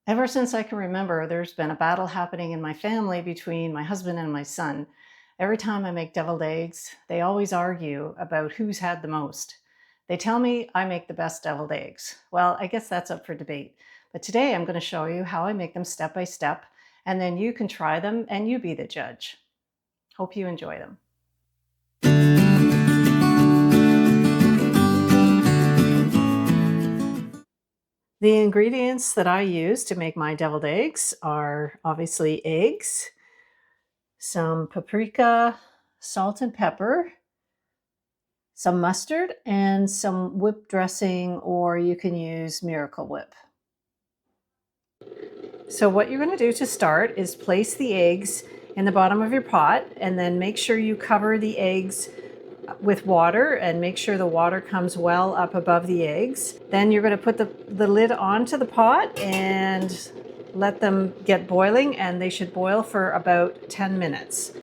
Ever since I can remember, there's been a battle happening in my family between my husband and my son. Every time I make deviled eggs, they always argue about who's had the most. They tell me I make the best deviled eggs. Well, I guess that's up for debate. But today I'm going to show you how I make them step by step, and then you can try them and you be the judge. Hope you enjoy them. The ingredients that I use to make my deviled eggs are obviously eggs, some paprika, salt and pepper, some mustard, and some whip dressing, or you can use Miracle Whip. So what you're going to do to start is place the eggs in the bottom of your pot, and then make sure you cover the eggs with water and make sure the water comes well up above the eggs. Then you're going to put the lid onto the pot and let them get boiling, and they should boil for about 10 minutes.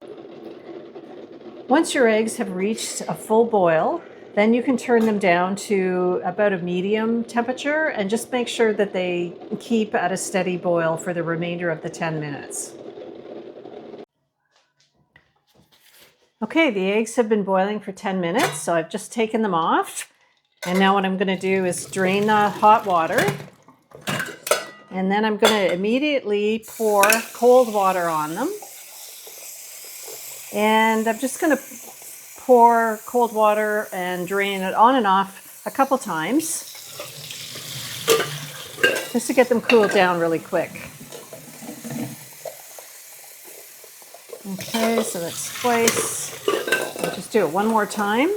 Once your eggs have reached a full boil, then you can turn them down to about a medium temperature and just make sure that they keep at a steady boil for the remainder of the 10 minutes. Okay, the eggs have been boiling for 10 minutes, so I've just taken them off. And now what I'm going to do is drain the hot water. And then I'm going to immediately pour cold water on them. And I'm just going to pour cold water and drain it on and off a couple times, just to get them cooled down really quick. Okay, so that's twice. I'll just do it one more time.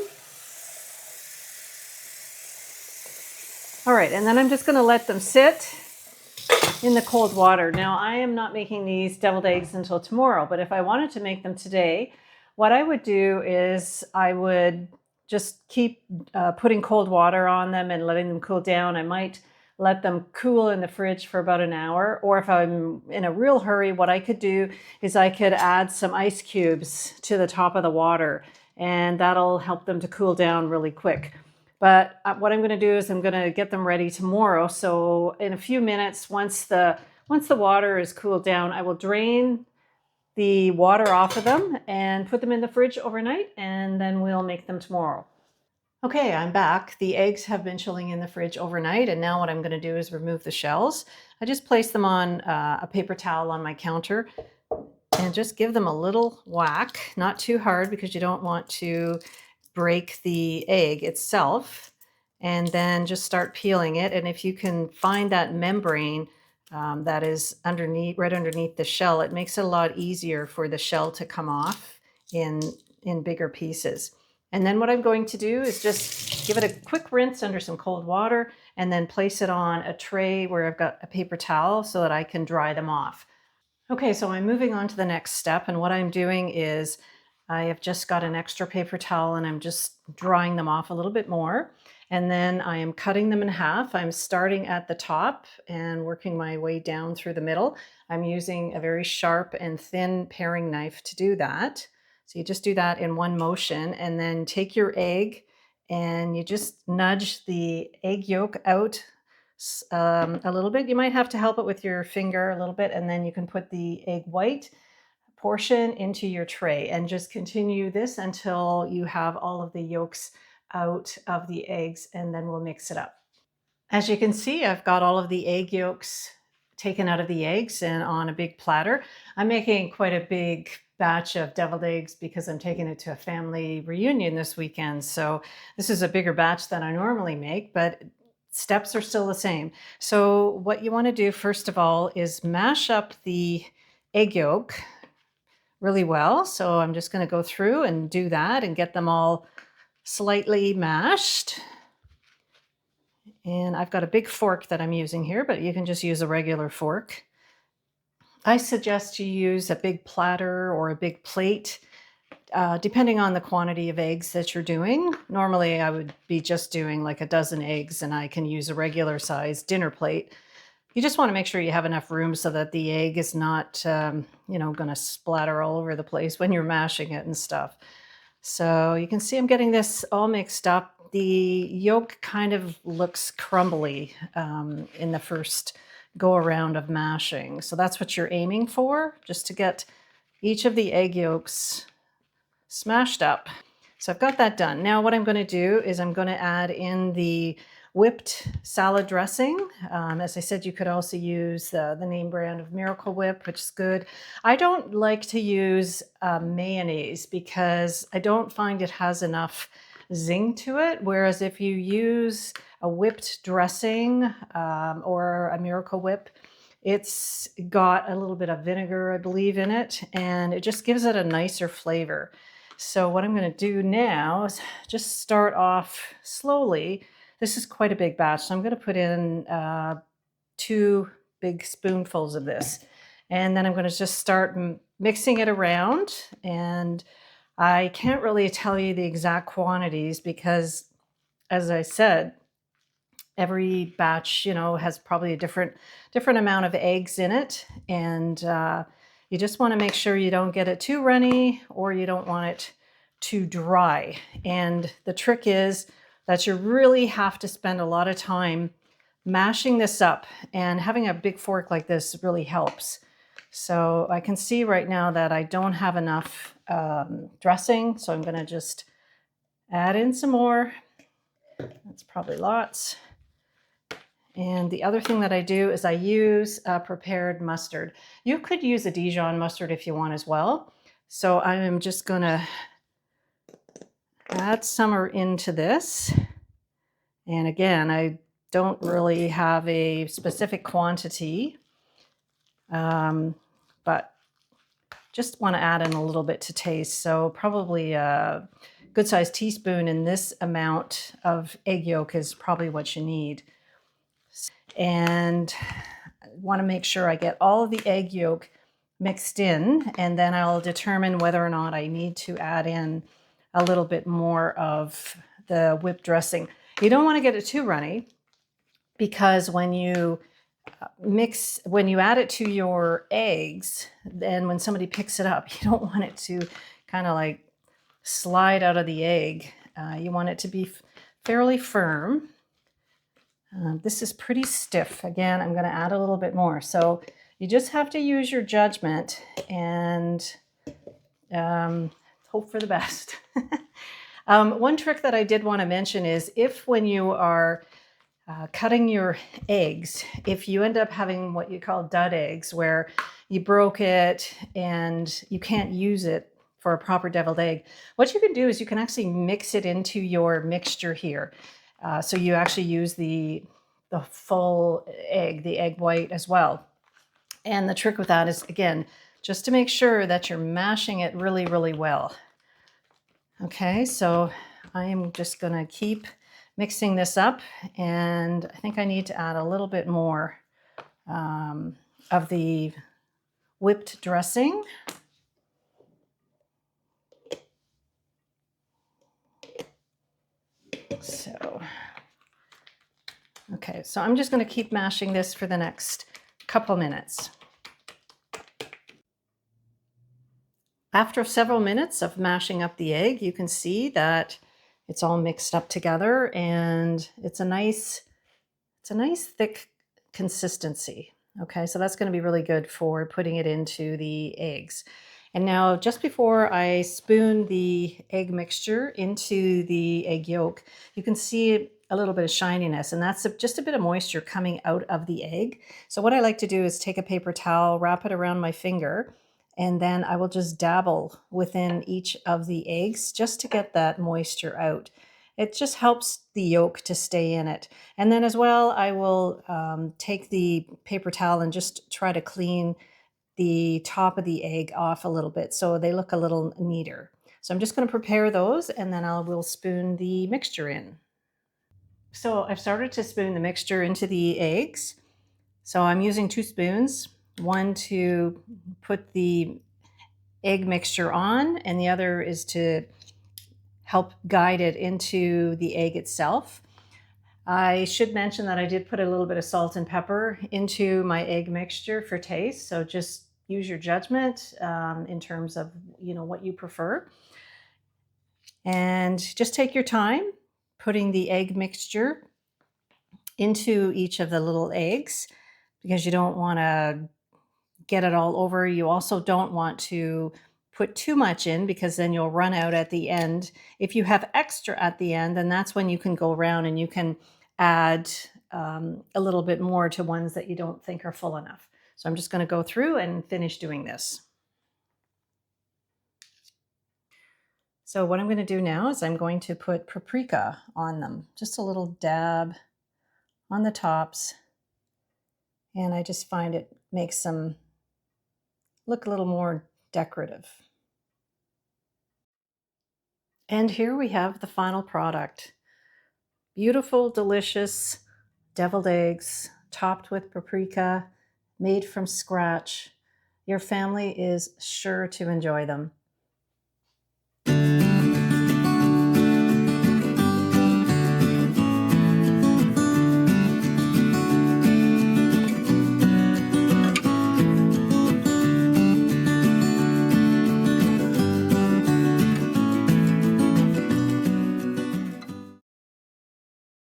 All right, and then I'm just going to let them sit in the cold water. Now, I am not making these deviled eggs until tomorrow, but if I wanted to make them today, what I would do is I would just keep putting cold water on them and letting them cool down. I might let them cool in the fridge for about an hour, or if I'm in a real hurry, what I could do is I could add some ice cubes to the top of the water, and that'll help them to cool down really quick. But what I'm going to do is I'm going to get them ready tomorrow. So in a few minutes, once the water is cooled down, I will drain the water off of them and put them in the fridge overnight, and then we'll make them tomorrow. Okay, I'm back. The eggs have been chilling in the fridge overnight, and now what I'm going to do is remove the shells. I just place them on a paper towel on my counter and just give them a little whack, not too hard because you don't want to break the egg itself, and then just start peeling it. And if you can find that membrane that is right underneath the shell, it makes it a lot easier for the shell to come off in bigger pieces. And then what I'm going to do is just give it a quick rinse under some cold water and then place it on a tray where I've got a paper towel so that I can dry them off. Okay, so I'm moving on to the next step, and what I'm doing is I have just got an extra paper towel and I'm just drying them off a little bit more. And then I am cutting them in half. I'm starting at the top and working my way down through the middle. I'm using a very sharp and thin paring knife to do that. So you just do that in one motion, and then take your egg and you just nudge the egg yolk out a little bit. You might have to help it with your finger a little bit, and then you can put the egg white portion into your tray and just continue this until you have all of the yolks out of the eggs, and then we'll mix it up. As you can see, I've got all of the egg yolks taken out of the eggs and on a big platter. I'm making quite a big batch of deviled eggs because I'm taking it to a family reunion this weekend. So this is a bigger batch than I normally make, but steps are still the same. So what you want to do first of all is mash up the egg yolk really well. So I'm just going to go through and do that and get them all slightly mashed. And I've got a big fork that I'm using here, but you can just use a regular fork. I suggest you use a big platter or a big plate, depending on the quantity of eggs that you're doing. Normally I would be just doing like a dozen eggs, and I can use a regular size dinner plate. You just want to make sure you have enough room so that the egg is not, going to splatter all over the place when you're mashing it and stuff. So you can see I'm getting this all mixed up. The yolk kind of looks crumbly in the first go around of mashing. So that's what you're aiming for, just to get each of the egg yolks smashed up. So I've got that done. Now what I'm going to do is I'm going to add in the whipped salad dressing. As I said, you could also use the name brand of Miracle Whip, which is good. I don't like to use mayonnaise because I don't find it has enough zing to it. Whereas if you use a whipped dressing or a Miracle Whip, it's got a little bit of vinegar, I believe, in it, and it just gives it a nicer flavor. So what I'm going to do now is just start off slowly. This is quite a big batch, so I'm going to put in 2 big spoonfuls of this. And then I'm going to just start mixing it around. And I can't really tell you the exact quantities because, as I said, every batch, has probably a different amount of eggs in it. And you just want to make sure you don't get it too runny or you don't want it too dry. And the trick is that you really have to spend a lot of time mashing this up, and having a big fork like this really helps. So I can see right now that I don't have enough dressing, so I'm going to just add in some more. That's probably lots. And the other thing that I do is I use prepared mustard. You could use a Dijon mustard if you want as well. So I am just going to add some into this. And again, I don't really have a specific quantity, but just want to add in a little bit to taste. So probably a good sized teaspoon in this amount of egg yolk is probably what you need. And I want to make sure I get all of the egg yolk mixed in, and then I'll determine whether or not I need to add in a little bit more of the whipped dressing. You don't want to get it too runny, because when you add it to your eggs, then when somebody picks it up, you don't want it to kind of like slide out of the egg. You want it to be fairly firm. This is pretty stiff. Again, I'm going to add a little bit more. So you just have to use your judgment and hope for the best. One trick that I did want to mention is if when you are cutting your eggs, if you end up having what you call dud eggs, where you broke it and you can't use it for a proper deviled egg, what you can do is you can actually mix it into your mixture here. So you actually use the full egg, the egg white as well. And the trick with that is, again, just to make sure that you're mashing it really, really well. Okay, so I am just going to keep mixing this up, and I think I need to add a little bit more of the whipped dressing. So, okay, so I'm just going to keep mashing this for the next couple minutes. After several minutes of mashing up the egg, you can see that it's all mixed up together, and it's a nice thick consistency. Okay, so that's going to be really good for putting it into the eggs. And now, just before I spoon the egg mixture into the egg yolk, you can see a little bit of shininess, and that's just a bit of moisture coming out of the egg. So what I like to do is take a paper towel, wrap it around my finger, and then I will just dabble within each of the eggs just to get that moisture out. It just helps the yolk to stay in it. And then as well, I will take the paper towel and just try to clean the top of the egg off a little bit so they look a little neater. So I'm just going to prepare those, and then I will spoon the mixture in. So I've started to spoon the mixture into the eggs. So I'm using 2 spoons, one to put the egg mixture on, and the other is to help guide it into the egg itself. I should mention that I did put a little bit of salt and pepper into my egg mixture for taste, so just use your judgment in terms of what you prefer. And just take your time putting the egg mixture into each of the little eggs. because you don't want to get it all over. You also don't want to put too much in because then you'll run out at the end. If you have extra at the end, then that's when you can go around and you can add a little bit more to ones that you don't think are full enough. So I'm just going to go through and finish doing this. So what I'm going to do now is I'm going to put paprika on them, just a little dab on the tops. And I just find it makes them look a little more decorative. And here we have the final product. Beautiful, delicious deviled eggs topped with paprika, made from scratch. Your family is sure to enjoy them.